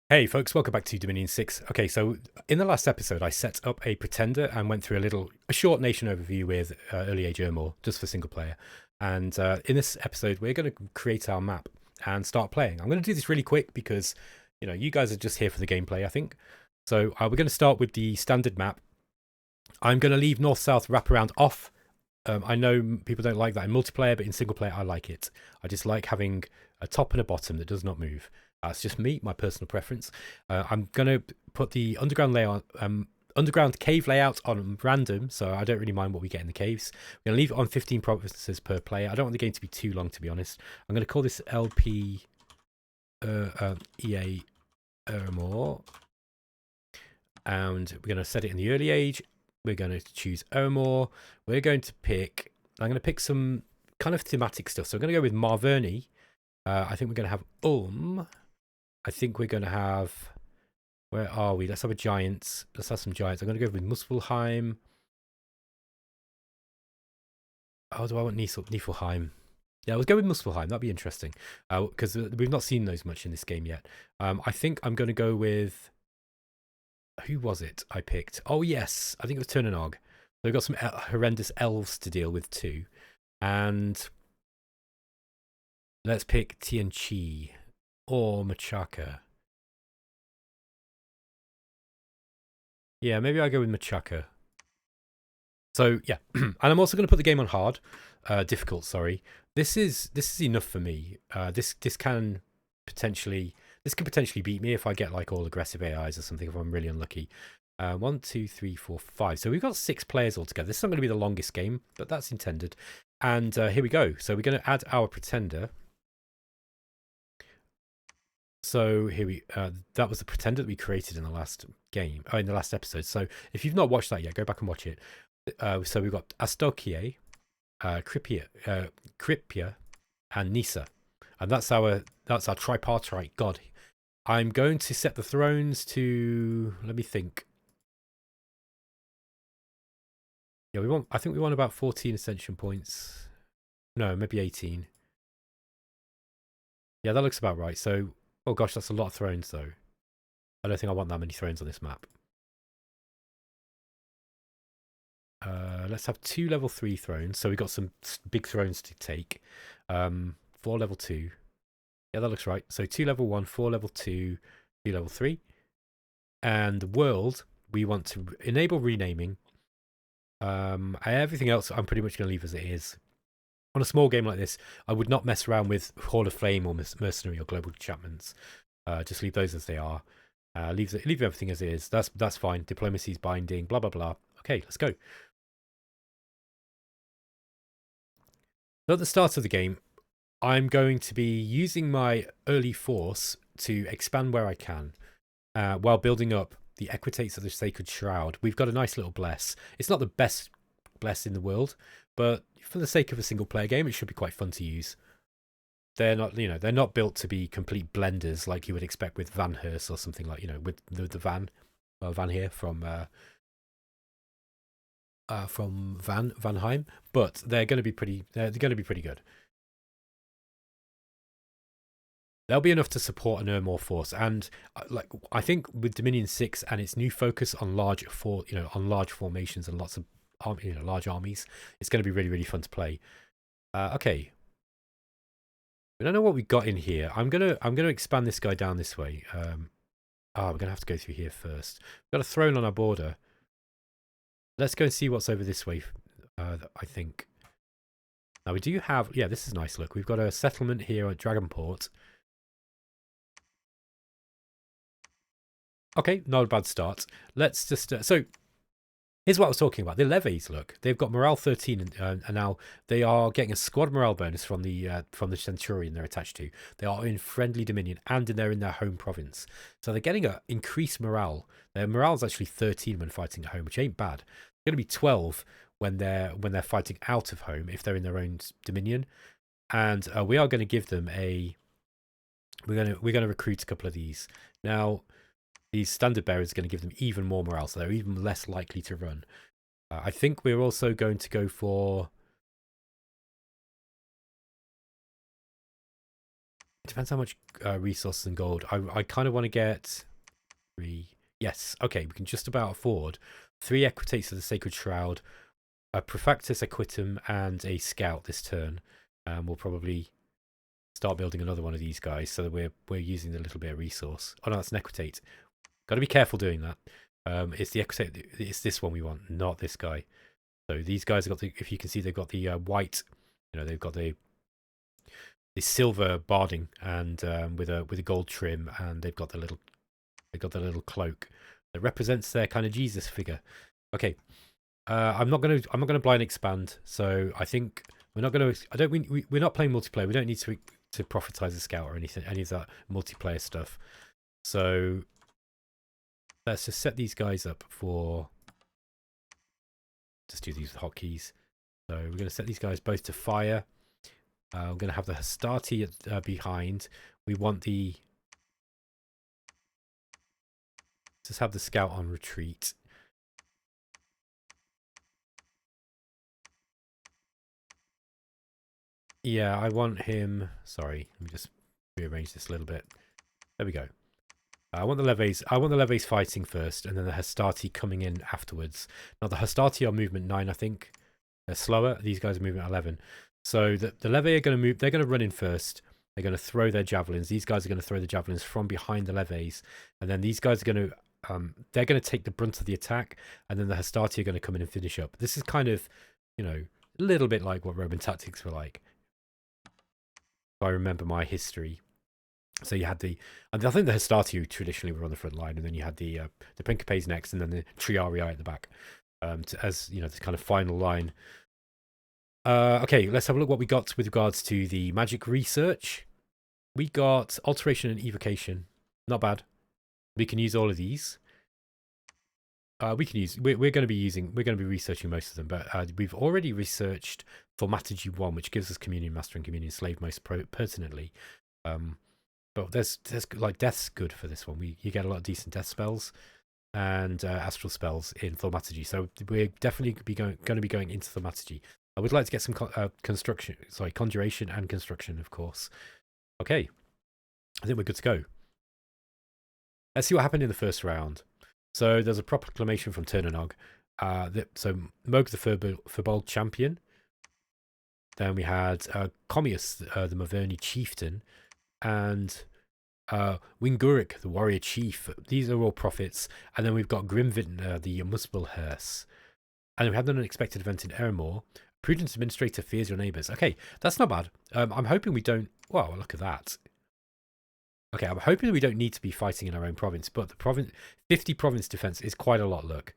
Hey folks, welcome back to Dominion 6. Okay, so in the last episode I set up a pretender and went through a short nation overview with early age Ermor, just for single player. And in this episode we're going to create our map and start playing. I'm going to do this really quick because, you guys are just here for the gameplay, I think. So we're going to start with the standard map. I'm going to leave north-south wraparound off. I know people don't like that in multiplayer, but in single player I like it. I just like having a top and a bottom that does not move. That's just me, my personal preference. I'm going to put the underground cave layout on random, so I don't really mind what we get in the caves. We're going to leave it on 15 provinces per player. I don't want the game to be too long, to be honest. I'm going to call this LP EA Ermor. And we're going to set it in the early age. We're going to choose Ermor. I'm going to pick some kind of thematic stuff. So I'm going to go with Marverni. I think we're going to have I think we're going to have, where are we? Let's have a giants. Let's have some giants. I'm going to go with Muspelheim. Oh, do I want Niflheim? Yeah, let's go with Muspelheim. That'd be interesting because we've not seen those much in this game yet. I think I'm going to go with, who was it I picked? Oh, yes. I think it was Turnanog. So we've got some horrendous elves to deal with too. And let's pick Tianchi or Machaka. Yeah, maybe I'll go with Machaka. So yeah, and I'm also going to put the game on hard, difficult. Sorry, this is enough for me. This can potentially beat me if I get like all aggressive AIs or something. If I'm really unlucky. 1, 2, 3, 4, 5. So we've got 6 players altogether. This is not going to be the longest game, but that's intended. And here we go. So we're going to add our pretender. So here that was the pretender that we created in the last game, in the last episode. So if you've not watched that yet, go back and watch it. So we've got Astokie, Kripia, and Nisa, and that's our tripartite god. I'm going to set the thrones to, let me think. Yeah, I think we want about 14 ascension points. No, maybe 18. Yeah, that looks about right. So, oh gosh, that's a lot of thrones though. I don't think I want that many thrones on this map. Let's have 2 level 3 thrones. So we've got some big thrones to take. 4 level 2. Yeah, that looks right. So 2 level 1, 4 level 2, 3 level 3. And the world, we want to enable renaming. Everything else I'm pretty much going to leave as it is. On a small game like this, I would not mess around with Hall of Flame or Mercenary or Global Enchantments. Just leave those as they are. Leave everything as it is. That's fine. Diplomacy's binding, blah, blah, blah. Okay, let's go. So at the start of the game, I'm going to be using my early force to expand where I can, while building up the Equitates of the Sacred Shroud. We've got a nice little bless. It's not the best bless in the world, but for the sake of a single player game, it should be quite fun to use. They're not built to be complete blenders like you would expect with Van Hurst or something like, with the Van here from Vanheim, but they're going to be pretty. They're going to be pretty good. They'll be enough to support an Ermor force, and I think with Dominion 6 and its new focus on large formations and lots of large armies, it's going to be really, really fun to play. Okay, we don't know what we got in here. I'm gonna expand this guy down this way. We're gonna have to go through here first. We've got a throne on our border. Let's go and see what's over this way. I think. Now we do have, yeah, this is nice. Look, we've got a settlement here at Dragonport. Okay, not a bad start. Let's just so here's what I was talking about. The levies, look, they've got morale 13, and now they are getting a squad morale bonus from the centurion they're attached to. They are in friendly dominion and they're in their home province, so they're getting a increased morale. Their morale is actually 13 when fighting at home, which ain't bad. It's going to be 12 when they're fighting out of home if they're in their own dominion, and we are going to give them a. We're going to recruit a couple of these now. These standard bearers are going to give them even more morale, so they're even less likely to run. I think we're also going to go for depends how much resources and gold. I kind of want to get 3. Yes, okay, we can just about afford 3 Equitates of the Sacred Shroud, a Profactus Equitum, and a Scout this turn. We'll probably start building another one of these guys so that we're using a little bit of resource. Oh no, that's an Equitate. Got to be careful doing that. It's the Equitate. It's this one we want, not this guy. So these guys have got the. If you can see, they've got the white. You know, they've got the silver barding and with a gold trim, and they've got the little cloak that represents their kind of Jesus figure. Okay, I'm not gonna blind expand. So I think we're not gonna. We're not playing multiplayer. We don't need to prophetize a scout or anything, any of that multiplayer stuff. So let's just set these guys up for. Just do these with hotkeys. So we're going to set these guys both to fire. We're going to have the Hastati behind. We want the. Just have the scout on retreat. Yeah, I want him. Sorry, let me just rearrange this a little bit. There we go. I want the levies fighting first, and then the Hastati coming in afterwards. Now the Hastati are movement 9, I think. They're slower. These guys are movement 11. So the levy are going to move. They're going to run in first. They're going to throw their javelins. These guys are going to throw the javelins from behind the levies, and then these guys are going to. They're going to take the brunt of the attack, and then the Hastati are going to come in and finish up. This is kind of, you know, a little bit like what Roman tactics were like. If I remember my history. So you had and I think the Hastati traditionally were on the front line, and then you had the Principes next, and then the Triarii at the back, as you know, the kind of final line. Okay, let's have a look what we got with regards to the magic research. We got alteration and evocation, not bad. We can use all of these. We're going to be researching most of them, but we've already researched thaumaturgy 1, which gives us communion master and communion slave most pertinently. But there's like death's good for this one. You get a lot of decent death spells and astral spells in thaumaturgy. So we're definitely going to be going into thaumaturgy. I would like to get some conjuration and construction, of course. Okay, I think we're good to go. Let's see what happened in the first round. So there's a proclamation from Turnanog. So Moog the Firbolg champion. Then we had Commius, the Maverni chieftain, and Wingurik, the warrior chief. These are all prophets. And then we've got Grimvin, the Muspelhearse. And we had an unexpected event in Ermor. Prudent administrator fears your neighbours. Okay, that's not bad. I'm hoping we don't. Wow, look at that. Okay, I'm hoping we don't need to be fighting in our own province, but the 50 province defense is quite a lot. Look,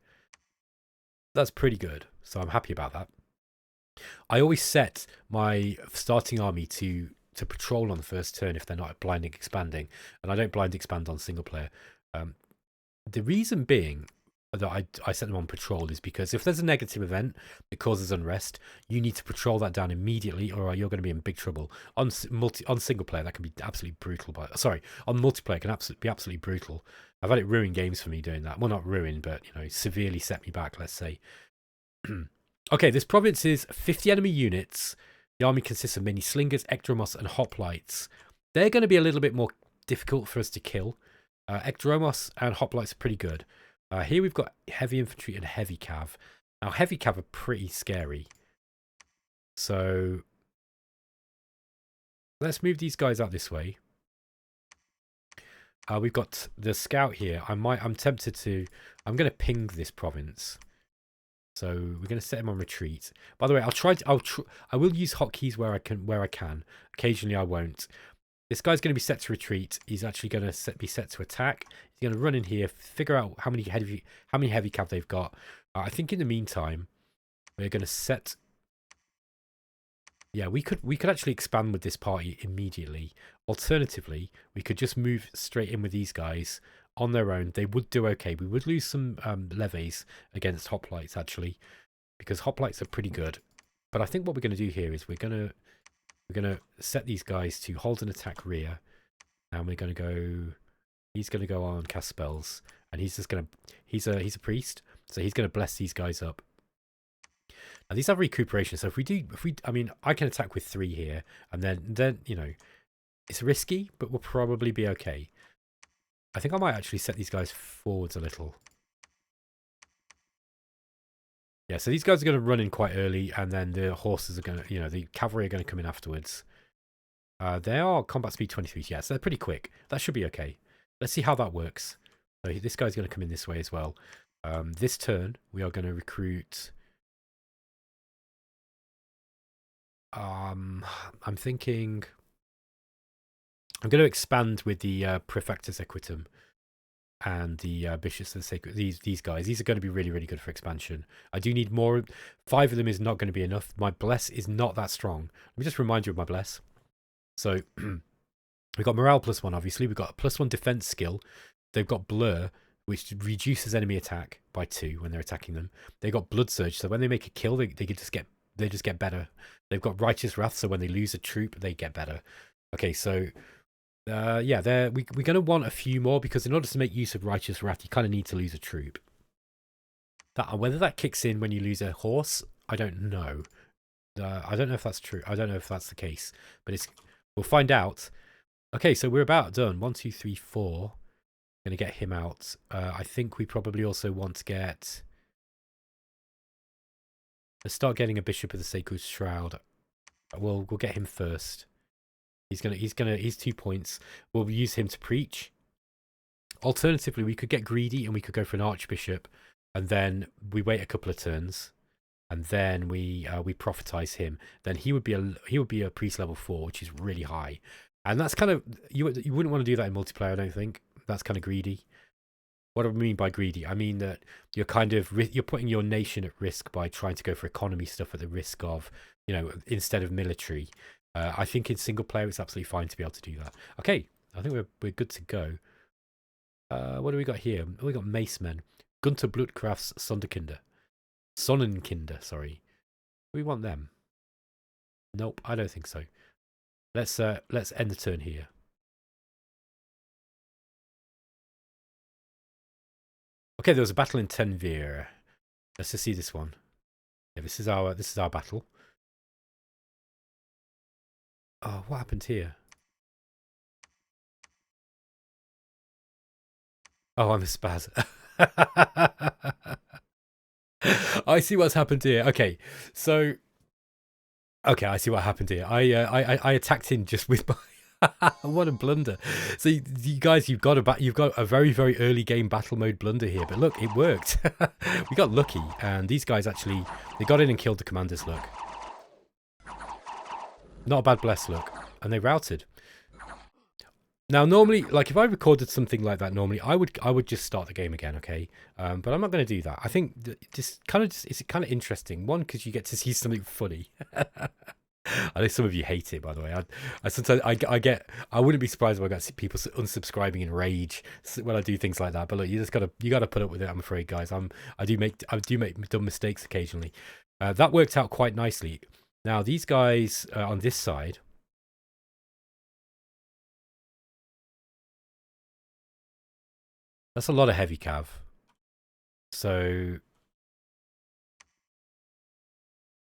that's pretty good. So I'm happy about that. I always set my starting army to patrol on the first turn if they're not blinding expanding, and I don't blind expand on single player. The reason being that I set them on patrol is because if there's a negative event that causes unrest, you need to patrol that down immediately, or you're going to be in big trouble. On single player, that can be absolutely brutal. On multiplayer, it can be absolutely brutal. I've had it ruin games for me doing that. Well, not ruin, but you know, severely set me back. Let's say. Okay, this province is 50 enemy units. The army consists of many slingers, ecdromos, and hoplites. They're going to be a little bit more difficult for us to kill. Ecdromos and hoplites are pretty good. Here we've got heavy infantry and heavy cav. Now, heavy cav are pretty scary. So let's move these guys out this way. We've got the scout here. I'm tempted to. I'm going to ping this province. So we're going to set him on retreat. By the way, I will use hotkeys where I can. Occasionally, I won't. This guy's going to be set to retreat. He's actually going to be set to attack. He's going to run in here, figure out how many heavy cav they've got. I think in the meantime, we're going to set. Yeah, we could actually expand with this party immediately. Alternatively, we could just move straight in with these guys on their own. They would do okay. We would lose some levies against hoplites actually, because hoplites are pretty good. But I think what we're going to do here is we're going to set these guys to hold and attack rear, and we're going to go. He's going to go on cast spells, and he's just going to. He's a priest, so he's going to bless these guys up. Now these have recuperation, so I mean, I can attack with 3 here, and then you know, It's risky, but we'll probably be okay. I think I might actually set these guys forwards a little. Yeah, so these guys are going to run in quite early, and then the horses are going to, the cavalry are going to come in afterwards. They are combat speed 23, yeah, so they're pretty quick. That should be okay. Let's see how that works. So this guy's going to come in this way as well. This turn, we are going to recruit... I'm thinking... I'm going to expand with the Prefectus Equitum and the Bishops of the Sacred. These guys. These are going to be really, really good for expansion. I do need more. 5 of them is not going to be enough. My Bless is not that strong. Let me just remind you of my Bless. So we've got Morale +1, obviously. We've got a +1 defense skill. They've got Blur, which reduces enemy attack by 2 when they're attacking them. They've got Blood Surge, so when they make a kill, they just get better. They've got Righteous Wrath, so when they lose a troop, they get better. Okay, so yeah, we're going to want a few more, because in order to make use of Righteous Wrath, you kind of need to lose a troop. Whether that kicks in when you lose a horse, I don't know. I don't know if that's true. I don't know if that's the case, but we'll find out. Okay, so we're about done. 1, 2, 3, 4. Going to get him out. I think we probably also want to get... Let's start getting a Bishop of the Sacred Shroud. We'll get him first. He's 2 points. We'll use him to preach. Alternatively, we could get greedy and we could go for an Archbishop, and then we wait a couple of turns, and then we prophetize him. Then he would be a priest level 4, which is really high, and that's kind of you wouldn't want to do that in multiplayer. I don't think that's kind of greedy. What do I mean by greedy? I mean that you're putting your nation at risk by trying to go for economy stuff at the risk of, instead of military. I think in single player it's absolutely fine to be able to do that. Okay, I think we're good to go. What do we got here? Oh, we got Macemen. Gunter Blutkraft's Sonnenkinder, sorry. Do we want them? Nope, I don't think so. Let's end the turn here. Okay, there was a battle in Tenvir. Let's just see this one. Yeah, this is our battle. Oh, what happened here? Oh, I'm a spaz. I see what's happened here. Okay, so I see what happened here. I attacked him just with my what a blunder. So you guys, you've got a very, very early game battle mode blunder here, but look, it worked. We got lucky, and these guys actually they got in and killed the commanders. Look, not a bad bless look, and they routed. Now, normally, like if I recorded something like that, normally I would just start the game again, okay? But I'm not going to do that. I think it's kind of interesting. One, because you get to see something funny. I know some of you hate it, by the way. I sometimes I wouldn't be surprised if I got people unsubscribing in rage when I do things like that. But look, you gotta put up with it. I'm afraid, guys. I do make dumb mistakes occasionally. That worked out quite nicely. Now these guys on this side. That's a lot of heavy cav. So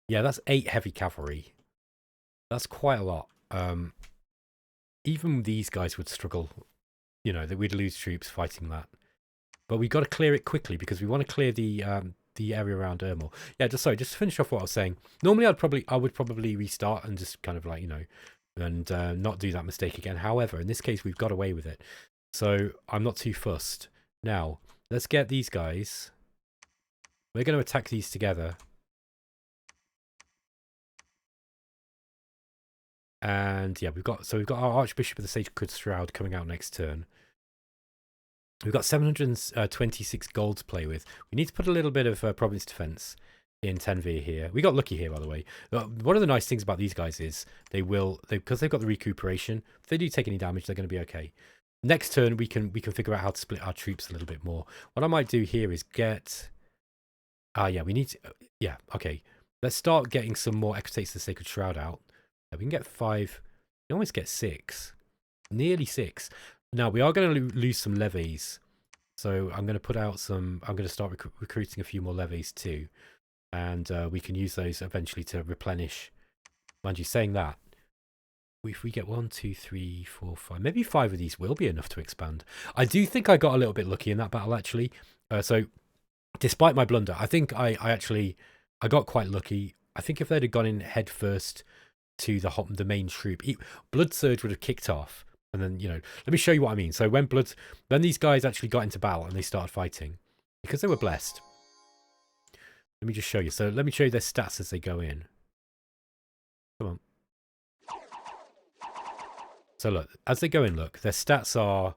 yeah, that's 8 heavy cavalry. That's quite a lot. Even these guys would struggle. That we'd lose troops fighting that. But we got to clear it quickly because we want to clear the area around Ermor. Yeah, just to finish off what I was saying. Normally, I would probably restart and just kind of like and not do that mistake again. However, in this case, we've got away with it. So I'm not too fussed. Now, let's get these guys. We're going to attack these together. And yeah, we've got our Archbishop of the Sacred Shroud coming out next turn. We've got 726 gold to play with. We need to put a little bit of province defense in Tenvir here. We got lucky here, by the way. One of the nice things about these guys is because they've got the recuperation. If they do take any damage, they're going to be okay. Next turn, we can figure out how to split our troops a little bit more. What I might do here is get... yeah, we need to... yeah, okay. Let's start getting some more Exitates of the Sacred Shroud out. We can get 5. We almost get 6. Nearly 6. Now, we are going to lose some levies. So I'm going to put out some... I'm going to start recruiting a few more levies too. And we can use those eventually to replenish. Mind you, saying that, if we get 1, 2, 3, 4, 5, maybe 5 of these will be enough to expand. I do think I got a little bit lucky in that battle, actually. So despite my blunder, I think I got quite lucky. I think if they'd have gone in head first to the main troop, Blood Surge would have kicked off. And then, let me show you what I mean. So when these guys actually got into battle and they started fighting, because they were blessed. Let me just show you. So let me show you their stats as they go in. Come on. So look, as they go in, look, their stats are,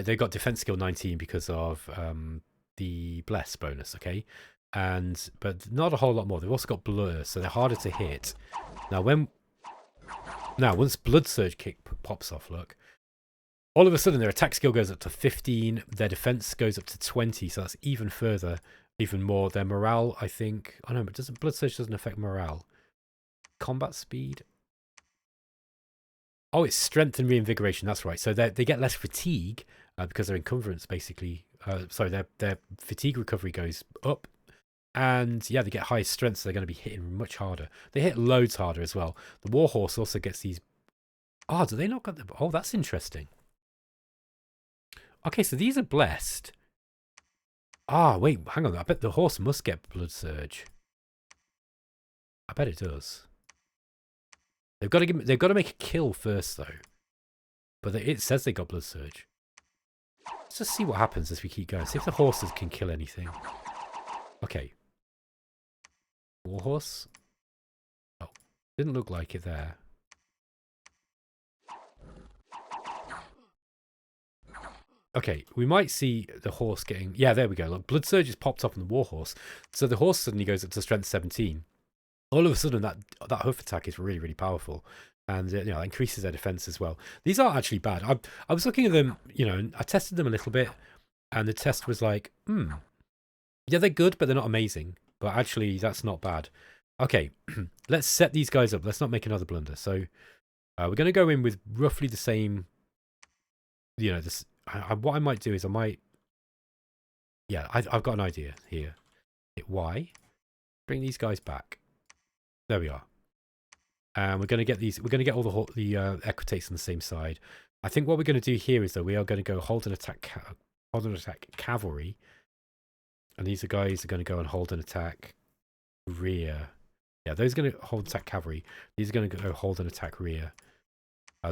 they've got defense skill 19 because of the bless bonus, okay? But not a whole lot more. They've also got blur, so they're harder to hit. Now, once Blood Surge kick pops off, look, all of a sudden their attack skill goes up to 15, their defense goes up to 20, so that's even further, even more. Their morale, I think, oh no, but Blood Surge doesn't affect morale. Combat speed. Oh, it's strength and reinvigoration. That's right. So they get less fatigue because their encumbrance basically. Sorry, their fatigue recovery goes up, and yeah, they get higher strength, so they're going to be hitting much harder. They hit loads harder as well. The Warhorse also gets these. Oh, do they not got the? Oh, that's interesting. Okay, so these are blessed. Ah, wait, hang on. I bet the horse must get Blood Surge. I bet it does. They've got to make a kill first, though. But it says they got Blood Surge. Let's just see what happens as we keep going. See if the horses can kill anything. Okay. Warhorse. Oh, didn't look like it there. Okay, we might see the horse getting... Yeah, there we go. Look, Blood Surge has popped up on the Warhorse. So the horse suddenly goes up to strength 17. All of a sudden, that hoof attack is really, really powerful. And, that increases their defense as well. These aren't actually bad. I was looking at them, I tested them a little bit. And the test was like, yeah, they're good, but they're not amazing. But actually, that's not bad. Okay, let's set these guys up. Let's not make another blunder. So we're going to go in with roughly the same, this... what I might do is I've got an idea here. Hit Y. Bring these guys back. There we are. And we're going to get these. We're going to get all the equites on the same side. I think what we're going to do here is that we are going to go hold and attack cavalry, and these guys are going to go and hold and attack rear. Yeah, those are going to hold and attack cavalry. These are going to go hold and attack rear.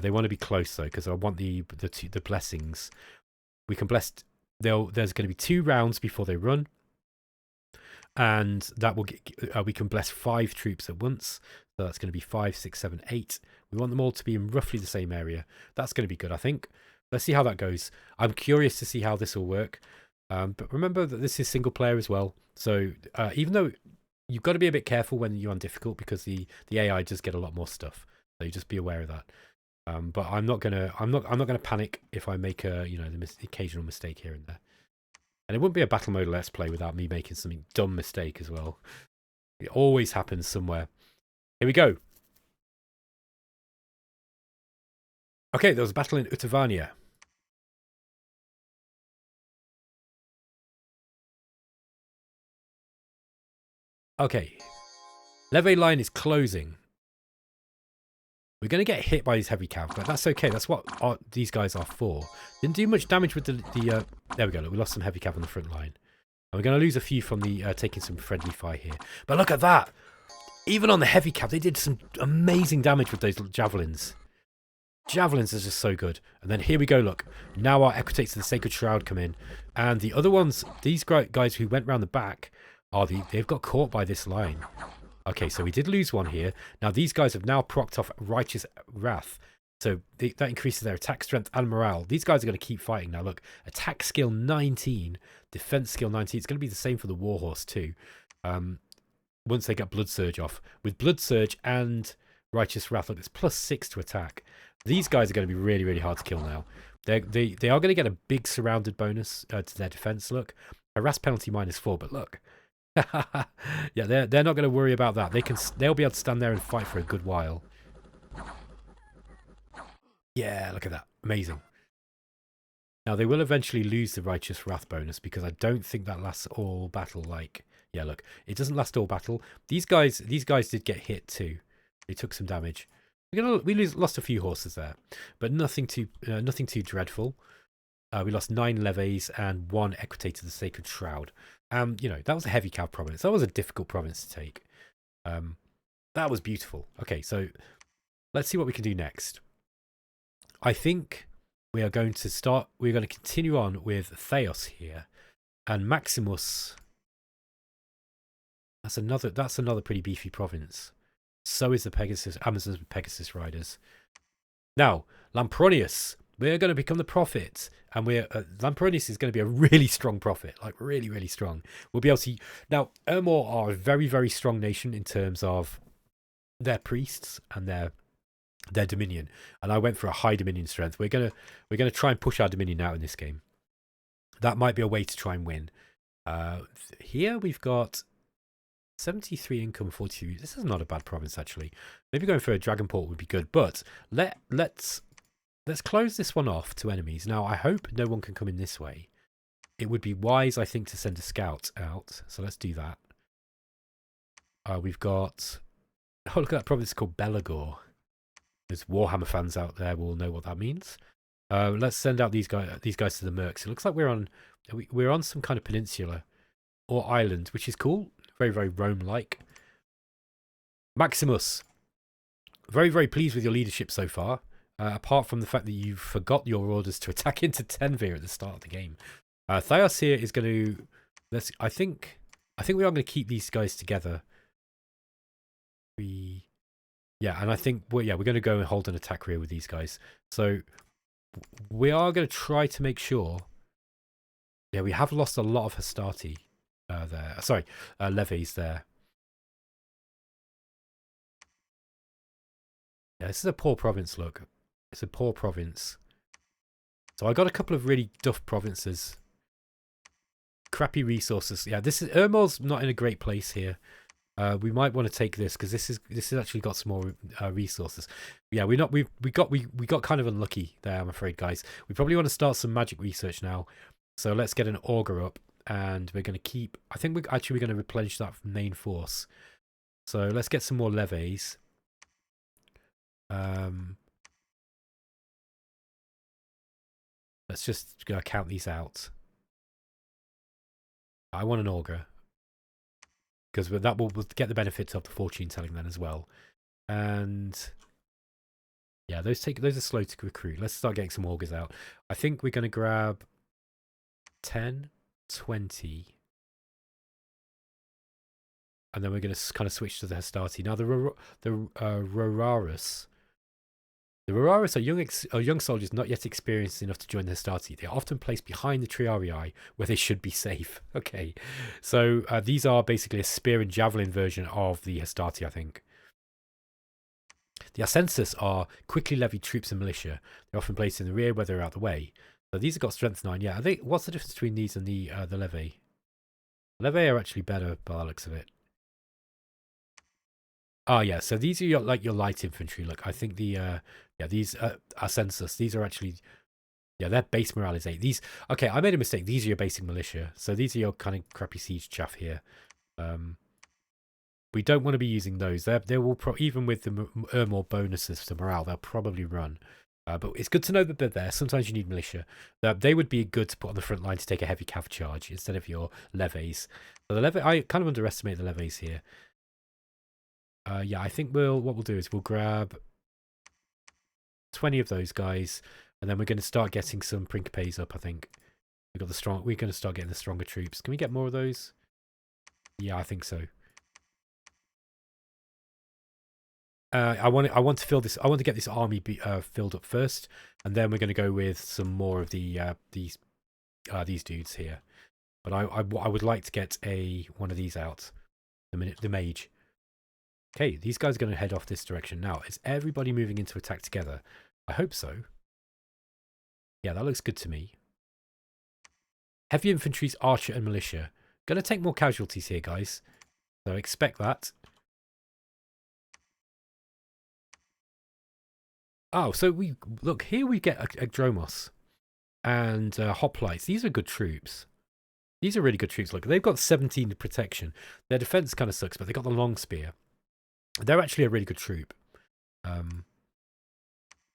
They want to be close though, because I want the blessings. We can bless. There's going to be 2 rounds before they run, and that will get, we can bless 5 troops at once. So that's going to be 5, 6, 7, 8. We want them all to be in roughly the same area. That's going to be good, I think. Let's see how that goes. I'm curious to see how this will work. But remember that this is single player as well. So even though you've got to be a bit careful when you're on difficult, because the AI does get a lot more stuff. So you just be aware of that. But I'm not gonna panic if I make the occasional mistake here and there. And it wouldn't be a battle mode let's play without me making something dumb mistake as well. It always happens somewhere. Here we go. Okay, there was a battle in Utavania. Okay, leve line is closing. We're going to get hit by these heavy cav, but that's okay. That's what these guys are for. Didn't do much damage with the there we go. Look, we lost some heavy cav on the front line. And we're going to lose a few from the taking some friendly fire here. But look at that. Even on the heavy cav, they did some amazing damage with those javelins. Javelins are just so good. And then here we go, look. Now our equites of the Sacred Shroud come in. And the other ones, these guys who went round the back, they've got caught by this line. Okay, so we did lose one here. Now these guys have now procced off Righteous Wrath. So that increases their attack strength and morale. These guys are going to keep fighting. Now look, attack skill 19, defense skill 19. It's going to be the same for the Warhorse too. Once they get Blood Surge off. With Blood Surge and Righteous Wrath, look, it's +6 to attack. These guys are going to be really, really hard to kill now. They are going to get a big surrounded bonus to their defense. Look, harass penalty -4, but look. Yeah, they're not going to worry about that. They'll be able to stand there and fight for a good while. Yeah, look at that. Amazing. Now they will eventually lose the Righteous Wrath bonus because I don't think that lasts all battle. Like, yeah, look, it doesn't last all battle. These guys did get hit too. They took some damage. lost a few horses there, but nothing too dreadful. We lost 9 levies and 1 equity to the Sacred Shroud. You know, that was a heavy cav province. That was a difficult province to take. That was beautiful. Okay, so let's see what we can do next. I think we are going to we're going to continue on with Theos here. And Maximus. That's another pretty beefy province. So is the Amazon's Pegasus Riders. Now, Lampronius. We're going to become the prophet, and Lampronius is going to be a really strong prophet, like really, really strong. We'll be able to. Now, Ermor are a very, very strong nation in terms of their priests and their dominion. And I went for a high dominion strength. We're gonna try and push our dominion out in this game. That might be a way to try and win. Here we've got 73 income, 42. This is not a bad province actually. Maybe going for a dragon port would be good, but let's close this one off to enemies. Now, I hope no one can come in this way. It would be wise, I think, to send a scout out. So let's do that. We've got... Oh, look at that province called Belagor. There's Warhammer fans out there will know what that means. Let's send out these guys to the Mercs. It looks like we're on some kind of peninsula or island, which is cool. Very, very Rome-like. Maximus. Very, very pleased with your leadership so far. Apart from the fact that you forgot your orders to attack into Tenvir at the start of the game. Theos here is going to... I think we are going to keep these guys together. Yeah, and I think... we're going to go and hold an attack rear with these guys. So we are going to try to make sure... Yeah, we have lost a lot of Hastati there. Sorry, levies there. Yeah, this is a poor province, look. It's a poor province. So I got a couple of really duff provinces. Crappy resources. Yeah, Ermor's not in a great place here. We might want to take this because this has actually got some more resources. Yeah, we got kind of unlucky there, I'm afraid, guys. We probably want to start some magic research now. So let's get an augur up, and we're going to keep. I think we're going to replenish that main force. So let's get some more levies. Let's just count these out. I want an augur. Because that will get the benefits of the fortune telling then as well. And yeah, those are slow to recruit. Let's start getting some augurs out. I think we're going to grab 10, 20. And then we're going to kind of switch to the Hastati. Now, the Roraris. The Roraris are young soldiers not yet experienced enough to join the Hastati. They are often placed behind the Triarii, where they should be safe. Okay, so these are basically a spear and javelin version of the Hastati, I think. The Ascensus are quickly levied troops and militia. They're often placed in the rear where they're out of the way. So these have got strength 9. Yeah, what's the difference between these and the levy? The levy are actually better by the looks of it. Oh yeah, so these are your light infantry. Look, I think these Ascensus. These are actually their base morale is 8. These okay, I made a mistake. These are your basic militia. So these are your kind of crappy siege chaff here. We don't want to be using those. They will even with the Ermor bonuses to morale, they'll probably run. But it's good to know that they're there. Sometimes you need militia. They would be good to put on the front line to take a heavy cav charge instead of your levies. So I kind of underestimate the levies here. Yeah, I think what we'll do is we'll grab 20 of those guys, and then we're going to start getting some Principes up. I think we're going to start getting the stronger troops. Can we get more of those? Yeah, I think so. I want to fill this. I want to get this army filled up first, and then we're going to go with some more of these dudes here. But I would like to get one of these out. The mage. Okay, these guys are going to head off this direction now. Is everybody moving into attack together? I hope so. Yeah, that looks good to me. Heavy infantry's archer and militia. Going to take more casualties here, guys. So expect that. Oh, so look here. We get Agdromos and Hoplites. These are good troops. These are really good troops. Look, they've got 17 protection. Their defense kind of sucks, but they got the long spear. They're actually a really good troop.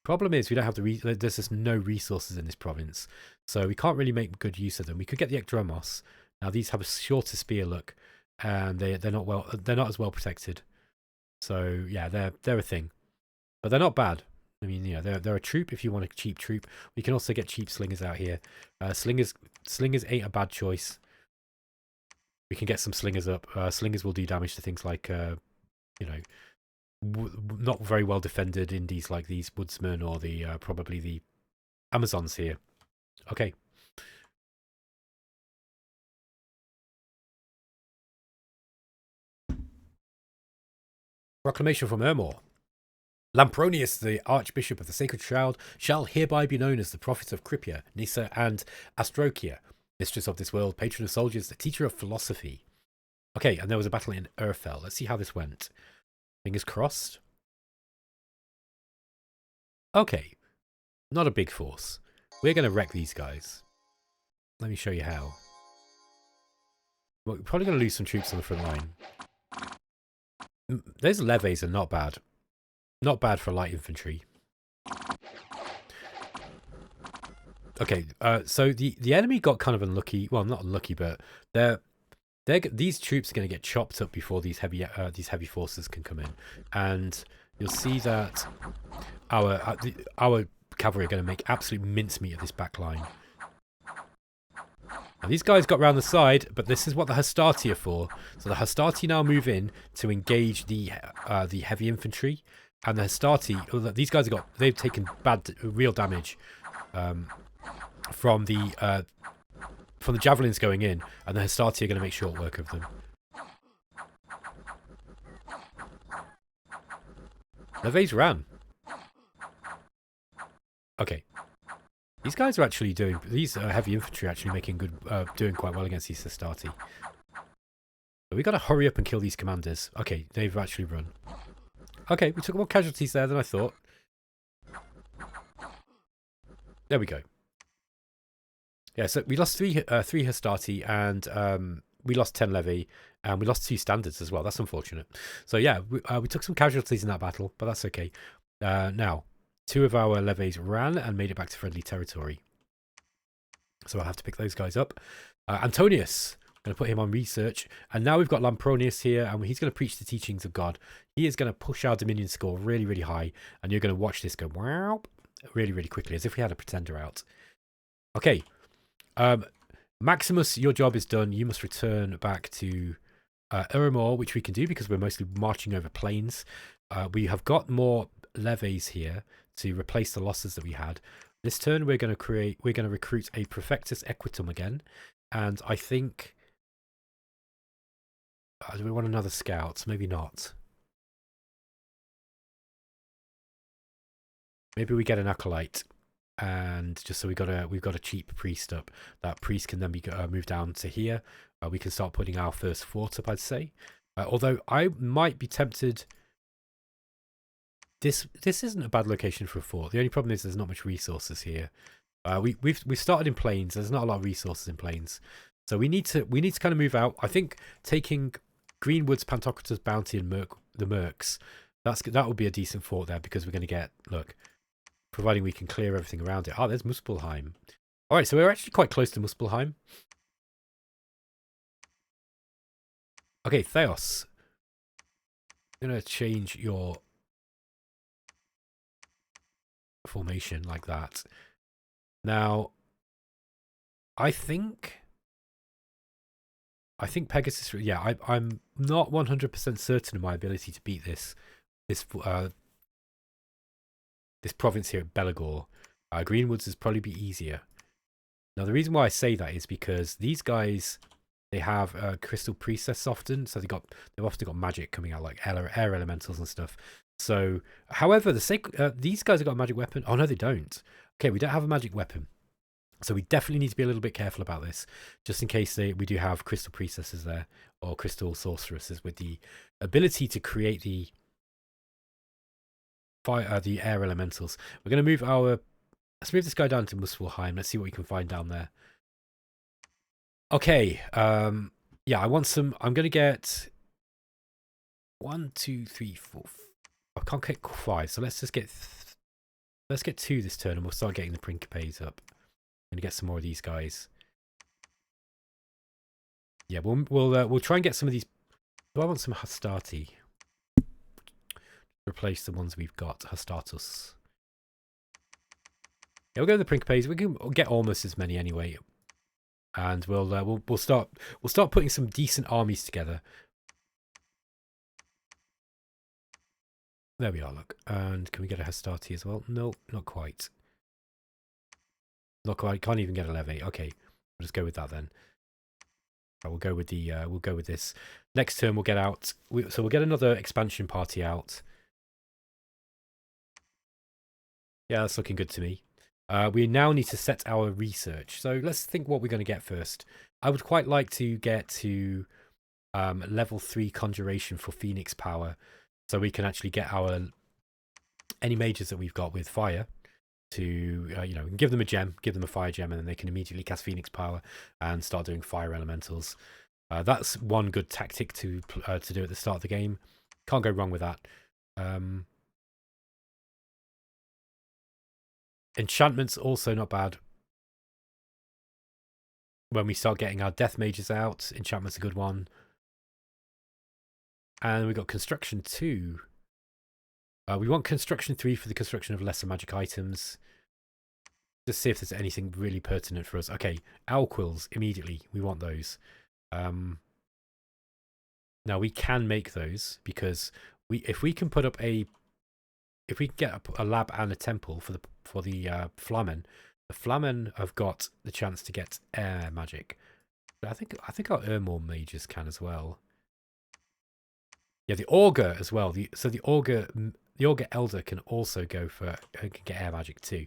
Problem is we don't have there's just no resources in this province, so we can't really make good use of them. We could get the Ekdromos. Now these have a shorter spear look, and they're not as well protected. So yeah, they're a thing, but they're not bad. I mean, you know, they're a troop if you want a cheap troop. We can also get cheap slingers out here. Slingers ain't a bad choice. We can get some slingers up. Slingers will do damage to things like, you know, not very well defended indies like these woodsmen or the probably the Amazons here. Okay. Proclamation from Ermor. Lampronius, the Archbishop of the Sacred Shroud, shall hereby be known as the prophet of Crypia, Nyssa, and Astrokia, mistress of this world, patron of soldiers, the teacher of philosophy. Okay, and there was a battle in Urfel. Let's see how this went. Fingers crossed. Okay, not a big force. We're going to wreck these guys. Let me show you how. We're probably going to lose some troops on the front line. Those levies are not bad. Not bad for light infantry. Okay, so the enemy got kind of unlucky. Well, not unlucky, but these troops are going to get chopped up before these heavy forces can come in, and you'll see that our cavalry are going to make absolute mincemeat of this back line. Now, these guys got round the side, but this is what the Hastati are for. So the Hastati now move in to engage the heavy infantry, and the Hastati, these guys they've taken real damage from the javelins going in, and the Hastati are going to make short work of them. Leves ran. Okay. These guys are actually doing... These heavy infantry are actually making good... doing quite well against these Hastati. But we got to hurry up and kill these commanders. Okay, they've actually run. Okay, we took more casualties there than I thought. There we go. Yeah, so we lost three Hastati, and we lost 10 levy, and we lost 2 standards as well. That's unfortunate. So yeah, we took some casualties in that battle, but that's okay. Now, 2 of our levies ran and made it back to friendly territory. So I'll have to pick those guys up. Antonius, I'm going to put him on research. And now we've got Lampronius here, and he's going to preach the teachings of God. He is going to push our Dominion score really, really high. And you're going to watch this go wow, really, really quickly, as if we had a pretender out. Okay. Maximus, your job is done. You must return back to Ermor, which we can do because we're mostly marching over plains. We have got more levies here to replace the losses that we had. This turn we're going to recruit a Prefectus Equitum again, and I think do we want another scout? Maybe not. Maybe we get an acolyte, and just so we've got a cheap priest up. That priest can then be moved down to here. We can start putting our first fort up, I'd say. Although I might be tempted. This isn't a bad location for a fort. The only problem is there's not much resources here. We've started in plains. There's not a lot of resources in plains, so we need to kind of move out. I think taking Greenwood's Pantocrator's Bounty and the Mercs, that would be a decent fort there, because we're going to get, look, providing we can clear everything around it. Oh, there's Muspelheim. All right, so we're actually quite close to Muspelheim. Okay, Theos, I'm going to change your formation like that. Now, I think Pegasus. Yeah, I'm not 100% certain of my ability to beat this province here at Belagor. Greenwoods is probably be easier. Now, the reason why I say that is because these guys, they have crystal priestess often, so they've often got magic coming out, like air elementals and stuff. So, however, these guys have got a magic weapon. Oh no, they don't. Okay, we don't have a magic weapon, so we definitely need to be a little bit careful about this, just in case we do have crystal priestesses there, or crystal sorceresses with the ability to create the air elementals. We're going to move let's move this guy down to Muspelheim. Let's see what we can find down there. Okay, yeah, I'm going to get 1, 2, 3, 4. I can't get 5, so let's just get Let's get 2 this turn and we'll start getting the Principes up. I'm going to get some more of these guys. Yeah, we'll try and get some of these. Do I want some Hastati? Replace the ones we've got. Hastatus. Yeah, we'll go to the Principes. We can get almost as many anyway. And we'll start putting some decent armies together. There we are, look. And can we get a Hastati as well? No, not quite. Not quite. Can't even get a levy. Okay, we'll just go with that then. Right, we'll go with this. Next turn we'll get out. So we'll get another expansion party out. Yeah, that's looking good to me. We now need to set our research. So let's think what we're going to get first. I would quite like to get to level 3 conjuration for Phoenix power, so we can actually get our any mages that we've got with fire to you know, we can give them a gem, give them a fire gem, and then they can immediately cast Phoenix power and start doing fire elementals. That's one good tactic to do at the start of the game. Can't go wrong with that. Enchantment's also not bad. When we start getting our death mages out, enchantment's a good one. And we've got construction 2. We want construction 3 for the construction of lesser magic items. Just see if there's anything really pertinent for us. Okay, owl quills immediately. We want those. Now we can make those because if we can put up if we get a lab and a temple for the Flamen, the Flamen have got the chance to get air magic. But I think our Ermor mages can as well. Yeah, the Augur as well. So the Augur Elder can also go for can get air magic too.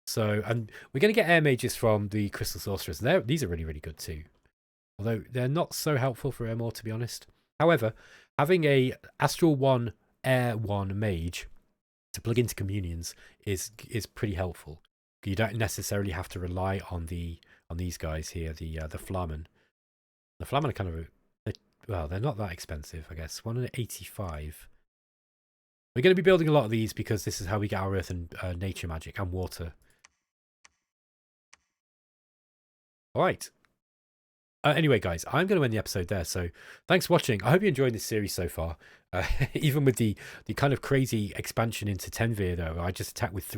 So, and we're going to get air mages from the Crystal Sorcerers. These are really, really good too. Although they're not so helpful for Ermor, to be honest. However, having a Astral 1 Air 1 mage to plug into communions is pretty helpful. You don't necessarily have to rely on these guys here, the Flamen. The Flamen are kind of well, they're not that expensive, I guess. 185. We're going to be building a lot of these because this is how we get our earth and nature magic and water. All right. Anyway, guys, I'm going to end the episode there. So thanks for watching. I hope you're enjoying this series so far. Even with the kind of crazy expansion into Tenvir, though, I just attacked with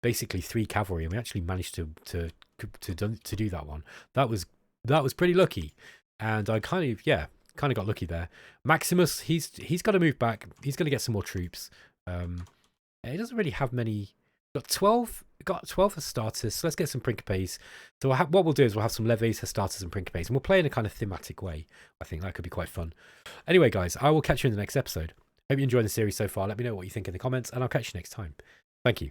basically three cavalry, and we actually managed to do that one. That was pretty lucky, and I kind of got lucky there. Maximus, he's got to move back. He's going to get some more troops. He doesn't really have many. Got 12 Astartes, so let's get some Principes. So what we'll do is we'll have some Leves, Astartes, and Principes, and we'll play in a kind of thematic way. I think that could be quite fun. Anyway, guys, I will catch you in the next episode. Hope you enjoyed the series so far. Let me know what you think in the comments, and I'll catch you next time. Thank you.